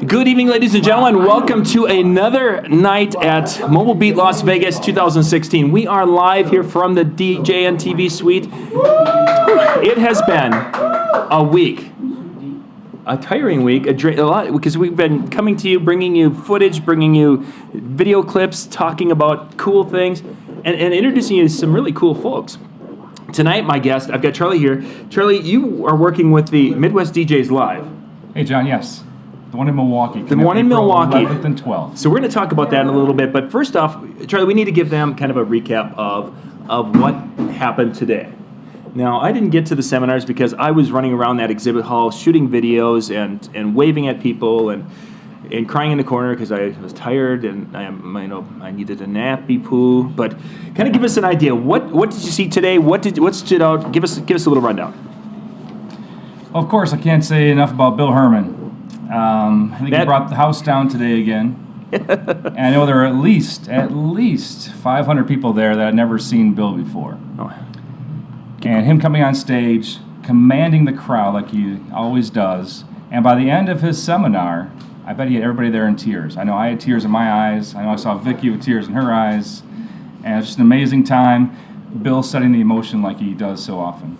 Good evening, ladies and gentlemen. Welcome to another night at Mobile Beat Las Vegas 2016. We are live here from the DJN TV suite. It has been a week, a tiring week, a lot, because we've been coming to you, bringing you footage, bringing you video clips, talking about cool things, and introducing you to some really cool folks. Tonight, my guest, I've got Charlie here. Charlie, you are working with the Midwest DJs Live. Hey, John, yes. The one in Milwaukee. The one in Milwaukee. 11th and 12th. So we're going to talk about that in a little bit. But first off, Charlie, we need to give them kind of a recap of what happened today. Now, I didn't get to the seminars because I was running around that exhibit hall shooting videos and waving at people and crying in the corner because I was tired and I needed a nappy poo. But kind of give us an idea. What did you see today? What stood out? Give us a little rundown. Well, of course, I can't say enough about Bill Herman. I think he brought the house down today again. And I know there are at least 500 people there that had never seen Bill before. Oh. And him coming on stage, commanding the crowd like he always does. And by the end of his seminar, I bet he had everybody there in tears. I know I had tears in my eyes. I know I saw Vicky with tears in her eyes. And it was just an amazing time. Bill setting the emotion like he does so often.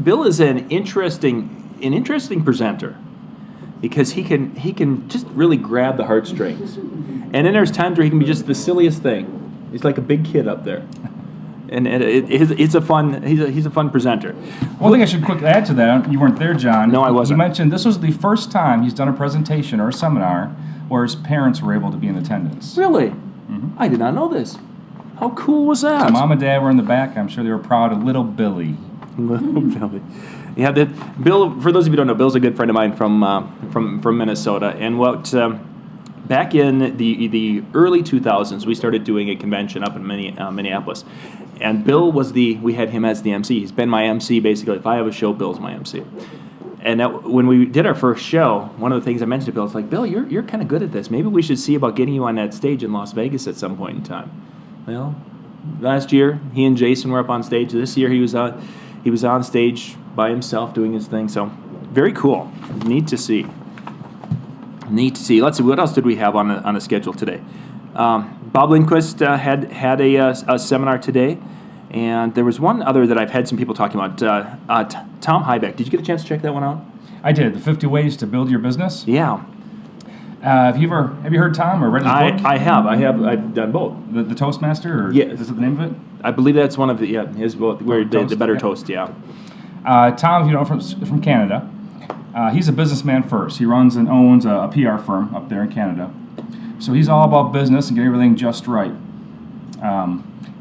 Bill is an interesting presenter because he can just really grab the heartstrings, and then there's times where he can be just the silliest thing. He's like a big kid up there, and he's a fun presenter. One thing I should quickly add to that, you weren't there, John. No, I wasn't. You mentioned this was the first time he's done a presentation or a seminar where his parents were able to be in attendance. Really? Mm-hmm. I did not know this. How cool was that? So Mom and Dad were in the back. I'm sure they were proud of little Billy. Little Billy. Yeah, Bill. For those of you who don't know, Bill's a good friend of mine from Minnesota. And back in the early 2000s, we started doing a convention up in Minneapolis. And Bill we had him as the MC. He's been my MC basically. If I have a show, Bill's my MC. And when we did our first show, one of the things I mentioned to Bill, it's like, Bill, you're kind of good at this. Maybe we should see about getting you on that stage in Las Vegas at some point in time. Well, last year he and Jason were up on stage. This year he was on stage by himself doing his thing. So very cool. Neat to see. Let's see, what else did we have on the schedule today? Bob Lindquist had a seminar today, and there was one other that I've had some people talking about. Tom Hybeck. Did you get a chance to check that one out? I did. The 50 Ways to Build Your Business. Yeah. Have you heard Tom or read his book? I have. I've done both. The Toastmaster? Or yeah. Is it the name of it? I believe that's one of his book, where the Better Toast, yeah. Tom, if you know, from Canada. He's a businessman first. He runs and owns a PR firm up there in Canada. So he's all about business and getting everything just right.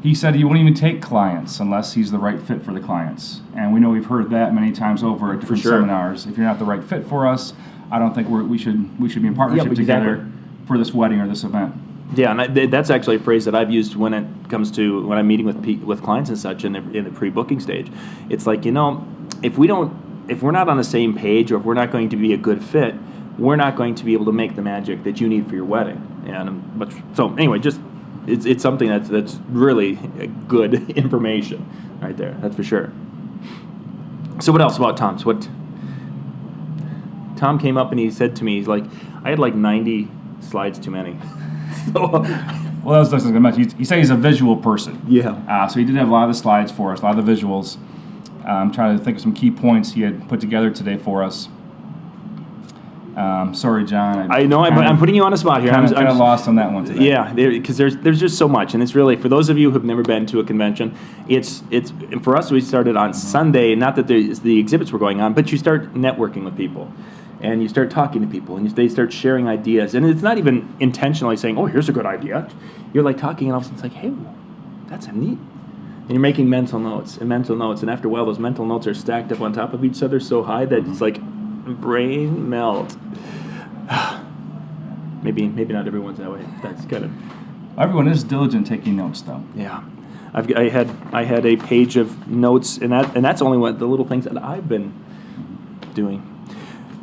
He said he wouldn't even take clients unless he's the right fit for the clients. And we know we've heard that many times over at different seminars. If you're not the right fit for us, I don't think we should be in partnership together for this wedding or this event. Yeah, and that's actually a phrase that I've used when it comes to when I'm meeting with clients and such in the pre-booking stage. It's like, if we're not on the same page, or if we're not going to be a good fit, we're not going to be able to make the magic that you need for your wedding. And so anyway, just it's something that's really good information right there. That's for sure. So what else about Tom's? Tom came up and he said to me, he's like, I had like 90 slides too many. Well, that was what I was going to mention. He said he's a visual person. Yeah. So he did have a lot of the slides for us, a lot of the visuals. I'm trying to think of some key points he had put together today for us. Sorry, John. I know, I'm putting you on the spot here. I'm kind of lost on that one today. Yeah, because there's just so much, and it's really, for those of you who have never been to a convention, it's for us, we started on Sunday. Not that the exhibits were going on, but you start networking with people. And you start talking to people, and they start sharing ideas. And it's not even intentionally saying, oh, here's a good idea. You're like talking, and all of a sudden it's like, hey, that's a neat. And you're making mental notes. And after a while, those mental notes are stacked up on top of each other so high that it's like brain melt. Maybe not everyone's that way. That's kind of. Everyone is diligent taking notes, though. Yeah. I had a page of notes, and that's only the little things that I've been doing.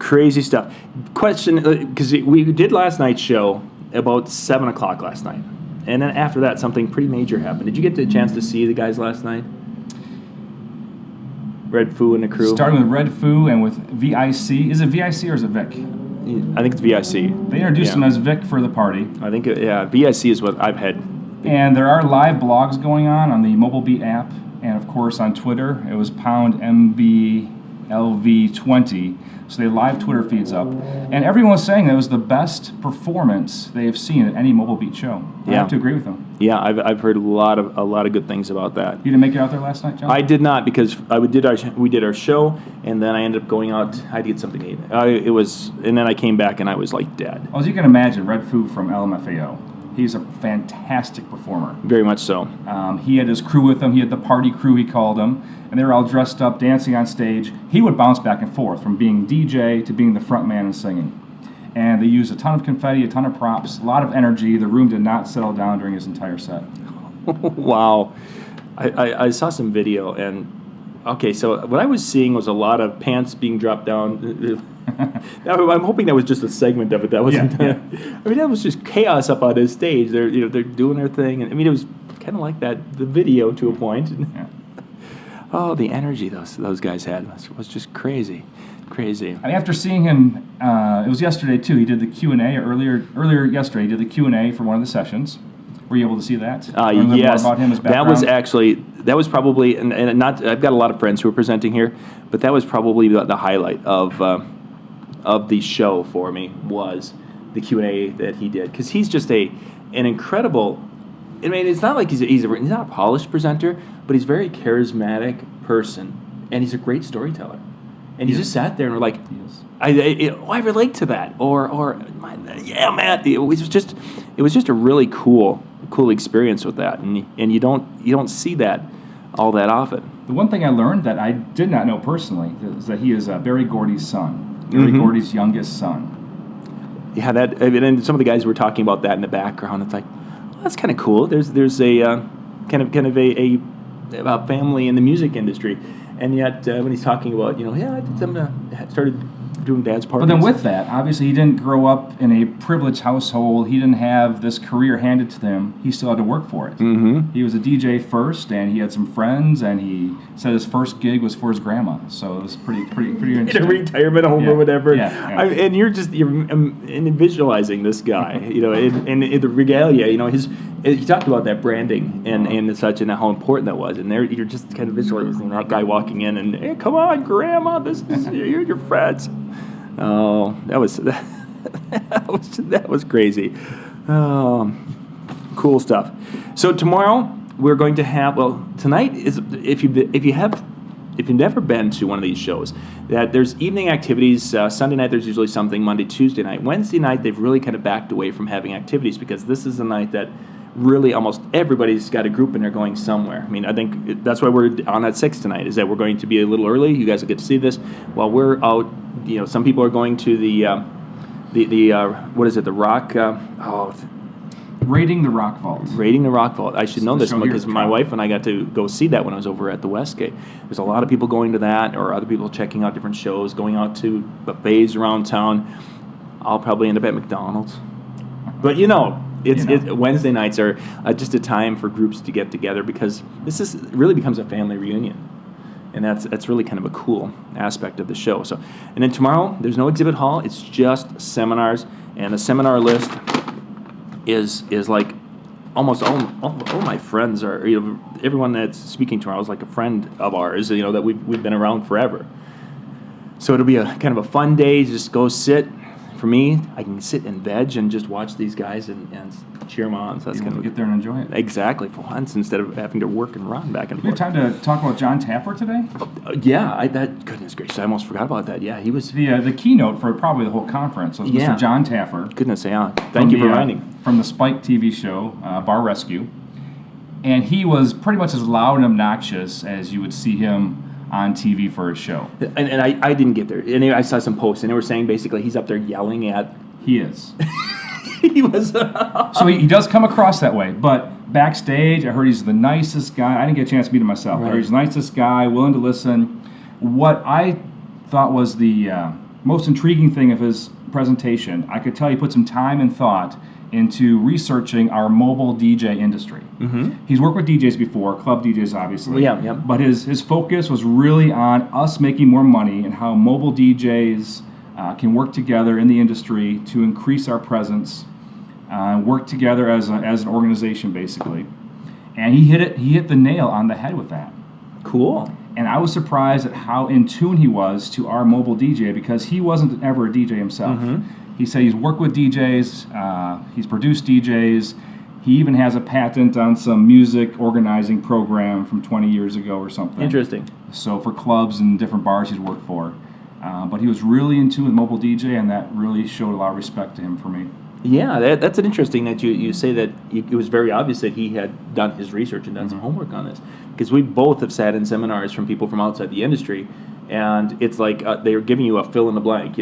Crazy stuff. Question, because we did last night's show about 7 o'clock last night. And then after that, something pretty major happened. Did you get the chance to see the guys last night? Red Foo and the crew. Starting with Red Foo and with VIC. Is it VIC or is it Vic? I think it's VIC. They introduced him as Vic for the party. I think, VIC is what I've had. And there are live blogs going on the Mobile Beat app, and of course on Twitter. It was pound MBLV20. So they live Twitter feeds up. And everyone was saying that it was the best performance they have seen at any Mobile Beat show. I have to agree with them. Yeah, I've heard a lot of good things about that. You didn't make it out there last night, John? I did not, because we did our show, and then I ended up going out. I had to get something to eat. And then I came back and I was like dead. Well, as you can imagine, Red Foo from LMFAO. He's a fantastic performer. Very much so. He had his crew with him. He had the party crew, he called them, and they were all dressed up, dancing on stage. He would bounce back and forth from being DJ to being the front man and singing. And they used a ton of confetti, a ton of props, a lot of energy. The room did not settle down during his entire set. Wow. I saw some video, and okay, so what I was seeing was a lot of pants being dropped down. I'm hoping that was just a segment of it. That wasn't. Yeah. I mean, that was just chaos up on his stage. They're doing their thing, and I mean, it was kind of like that, the video to a point. Yeah. Oh, the energy those guys had was just crazy. And after seeing him, it was yesterday too. He did the Q&A earlier yesterday. He did the Q&A for one of the sessions. Were you able to see that? Yes. More about him, his background? That was probably, and not. I've got a lot of friends who are presenting here, but that was probably the highlight of the show for me, was the Q&A that he did, because he's just an incredible. I mean, it's not like he's not a polished presenter, but he's a very charismatic person, and he's a great storyteller. And he just sat there and we're like, I relate to that, or yeah, Matt. It was just a really cool experience with that, and you don't see that all that often. The one thing I learned that I did not know personally is that he is Barry Gordy's son, Barry Gordy's youngest son. Yeah, and some of the guys were talking about that in the background. It's like, well, that's kind of cool. There's a kind of a family in the music industry. And yet, when he's talking about, I did started doing dance parties. But then with that, obviously he didn't grow up in a privileged household. He didn't have this career handed to him. He still had to work for it. Mm-hmm. He was a DJ first, and he had some friends, and he said his first gig was for his grandma. So it was pretty interesting. In a retirement home or whatever. Yeah. And you're visualizing this guy, in the regalia, he talked about that branding and such, and how important that was. And there, you're just kind of visualizing that guy walking in and, hey, come on, Grandma, this is you're your friends. Oh, that was crazy. Cool stuff. So tomorrow we're going to have. Well, tonight is if you've never been to one of these shows, that there's evening activities. Sunday night there's usually something. Monday, Tuesday night, Wednesday night they've really kind of backed away from having activities, because this is the night that really almost everybody's got a group and they're going somewhere. I mean, I think that's why we're on at 6 tonight, is that we're going to be a little early. You guys will get to see this while we're out. Some people are going to the what is it? The Rock. Raiding the Rock Vault. Raiding the Rock Vault. I should know this because my wife and I got to go see that when I was over at the Westgate. There's a lot of people going to that, or other people checking out different shows, going out to buffets around town. I'll probably end up at McDonald's. But Wednesday nights are just a time for groups to get together, because this really becomes a family reunion, and that's really kind of a cool aspect of the show. So, and then tomorrow there's no exhibit hall; it's just seminars, and the seminar list is like almost all my friends are. Everyone that's speaking tomorrow is like a friend of ours. That we've been around forever. So it'll be a kind of a fun day. Just go sit. For me, I can sit and veg and just watch these guys and cheer them on. So that's kind of get there and enjoy it. Exactly, for once, instead of having to work and run back and forth. We have time to talk about John Taffer today? Goodness gracious, I almost forgot about that. Yeah, he was the keynote for probably the whole conference was Mr. John Taffer. Goodness, yeah. Thank you for reminding. From the Spike TV show, Bar Rescue. And he was pretty much as loud and obnoxious as you would see him on TV for a show. And I didn't get there. And I saw some posts, and they were saying basically he's up there yelling at... He is. He was... So he does come across that way, but backstage, I heard he's the nicest guy. I didn't get a chance to meet him myself. Right. I heard he's the nicest guy, willing to listen. What I thought was the most intriguing thing of his presentation, I could tell he put some time and thought into researching our mobile DJ industry. He's worked with DJs before, club DJs obviously. Yeah. But his focus was really on us making more money and how mobile DJs can work together in the industry to increase our presence, work together as an organization basically. And he hit the nail on the head with that. Cool. And I was surprised at how in tune he was to our mobile DJ, because he wasn't ever a DJ himself. He said he's worked with DJs, he's produced DJs, he even has a patent on some music organizing program from 20 years ago or something. Interesting. So for clubs and different bars he's worked for. But he was really in tune with mobile DJ, and that really showed a lot of respect to him for me. Yeah, that's an interesting that you say that it was very obvious that he had done his research and done some homework on this. Because we both have sat in seminars from people from outside the industry, and it's like they're giving you a fill in the blank,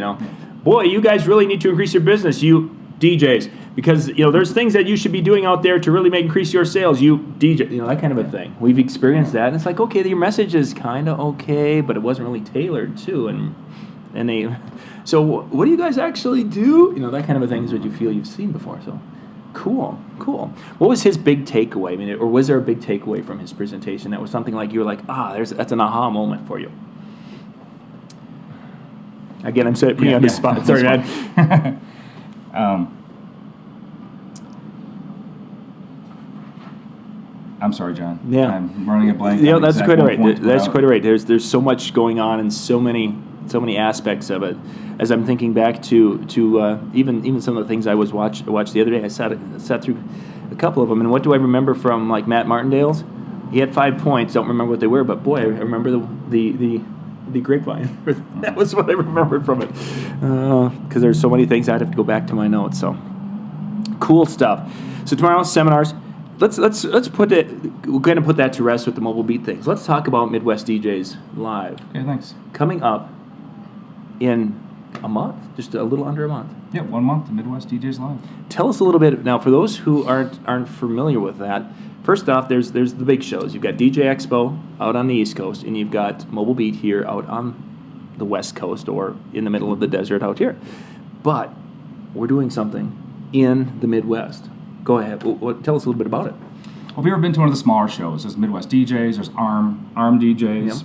Boy, you guys really need to increase your business, you DJs, because there's things that you should be doing out there to really increase your sales, you DJ, that kind of a thing. We've experienced that, and it's like, okay, your message is kind of okay, but it wasn't really tailored to, and they. So what do you guys actually do? That kind of a thing is what you feel you've seen before. So cool. What was his big takeaway? I mean, or was there a big takeaway from his presentation that was something like you were like, that's an aha moment for you? Again, I'm putting you on the spot. Sorry, man. I'm sorry, John. Yeah. I'm running a blank. That's quite all right. That's quite all right. There's so much going on and so many aspects of it. As I'm thinking back to even some of the things I watched the other day, I sat through a couple of them, and what do I remember from like Matt Martindale's? He had 5 points. Don't remember what they were, but boy, I remember the grapevine. That was what I remembered from it, because there's so many things I'd have to go back to my notes. So cool stuff. So tomorrow's seminars. Let's put it. We're going to put that to rest with the mobile beat things. Let's talk about Midwest DJs Live. Okay, thanks. Coming up in a month, just a little under a month. Yeah, 1 month, the Midwest DJs Live. Tell us a little bit now for those who aren't familiar with that. First off, there's the big shows. You've got DJ Expo out on the East Coast, and you've got Mobile Beat here out on the West Coast or in the middle of the desert out here. But we're doing something in the Midwest. Go ahead. Tell us a little bit about it. Well, have you ever been to one of the smaller shows? There's Midwest DJs, there's ARM DJs, Yep.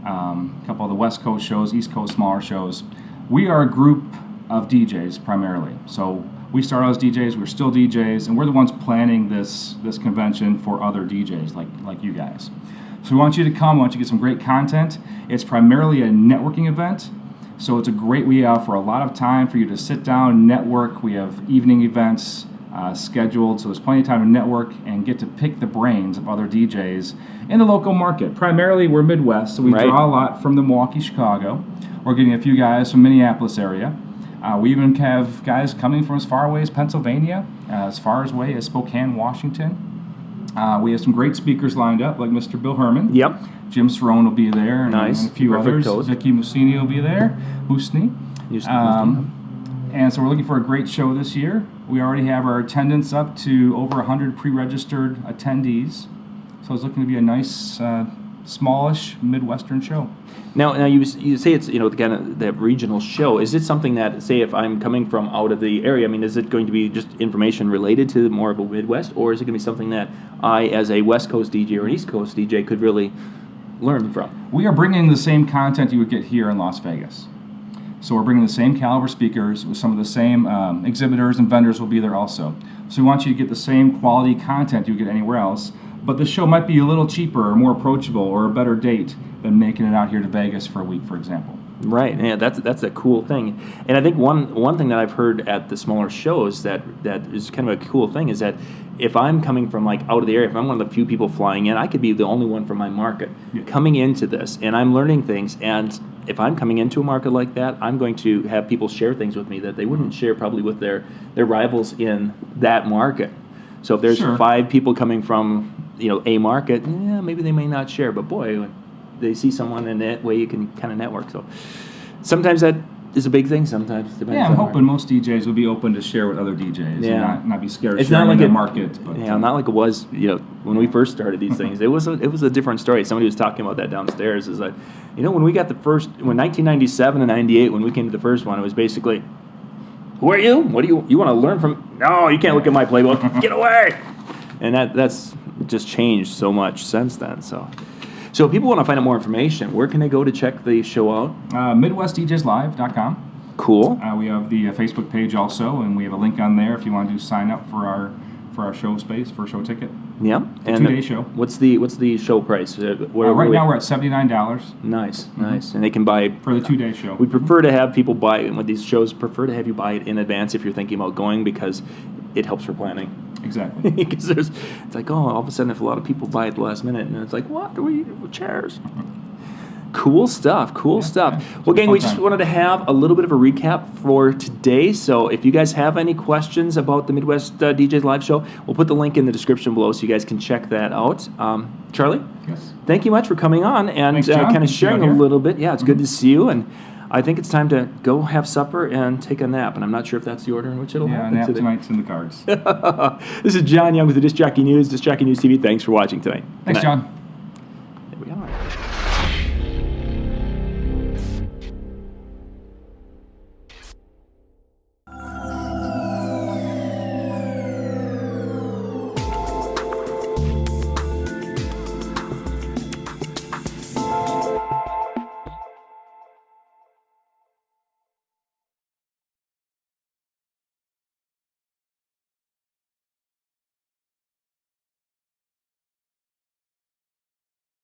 A couple of the West Coast shows, East Coast smaller shows. We are a group of DJs primarily. So we started as DJs, we're still DJs, and we're the ones planning this convention for other DJs like you guys. So we want you to come, we want you to get some great content. It's primarily a networking event. So we offer a lot of time for you to sit down, network. We have evening events scheduled, so there's plenty of time to network and get to pick the brains of other DJs in the local market. Primarily, we're Midwest, so we draw a lot from the Milwaukee, Chicago. We're getting a few guys from Minneapolis area. We even have guys coming from as far away as Pennsylvania, as far away as Spokane, Washington. We have some great speakers lined up, like Mr. Bill Herman. Yep. Jim Cerrone will be there, and a few Perfect others. toast. Vicky Musini will be there. Musni. And so we're looking for a great show this year. We already have our attendance up to over 100 pre-registered attendees. So it's looking to be a nice, smallish Midwestern show. Now you say it's kind of that regional show. Is it something that, say, if I'm coming from out of the area, I mean, is it going to be just information related to more of a Midwest, or is it going to be something that I, as a West Coast DJ or an East Coast DJ, could really learn from? We are bringing the same content you would get here in Las Vegas. So we're bringing the same caliber speakers with some of the same exhibitors and vendors will be there also. So we want you to get the same quality content you get anywhere else, but the show might be a little cheaper or more approachable or a better date than making it out here to Vegas for a week, for example. Right, yeah, that's a cool thing. And I think one thing that I've heard at the smaller shows that is kind of a cool thing is that if I'm coming from like out of the area, if I'm one of the few people flying in, I could be the only one from my market coming into this, and I'm learning things. And if I'm coming into a market like that, I'm going to have people share things with me that they wouldn't share probably with their rivals in that market. So if there's 5 people coming from a market, maybe they may not share, but boy, they see someone in that way you can kind of network. So sometimes that is a big thing. Sometimes it depends. Yeah, I'm hoping most DJs will be open to share with other DJs and not be scared of sharing in their market. But, not like it was when we first started these things. It was a different story. Somebody was talking about that downstairs. Is like, when we got when 1997 and 98, when we came to the first one, it was basically, Who are you? What do you want to learn from? No, you can't look at my playbook. Get away! And that's just changed so much since then. So if people want to find out more information, where can they go to check the show out? MidwestDJsLive.com. Cool. We have the Facebook page also, and we have a link on there if you want to sign up for our show space for a show ticket. Yeah. And 2-day show. What's the show price? Right now we're at $79. Nice. And they can buy for the 2-day show. We prefer to have people buy it with these shows. Prefer to have you buy it in advance if you're thinking about going, because it helps for planning. Exactly. Because it's like, oh, all of a sudden if a lot of people buy it at the last minute, and it's like, what? Chairs. Cool stuff. Yeah. Well, gang, we just wanted to have a little bit of a recap for today. So if you guys have any questions about the Midwest DJs Live Show, we'll put the link in the description below so you guys can check that out. Charlie? Yes. Thank you much for coming on and Thanks, John. kind of Good to see you sharing out a here. little bit. Yeah, it's good to see you. And I think it's time to go have supper and take a nap. And I'm not sure if that's the order in which it'll happen nap today. tonight's in the cards. This is John Young with the Disc Jockey News, Disc Jockey News TV. Thanks for watching tonight. Thanks, Good night. John.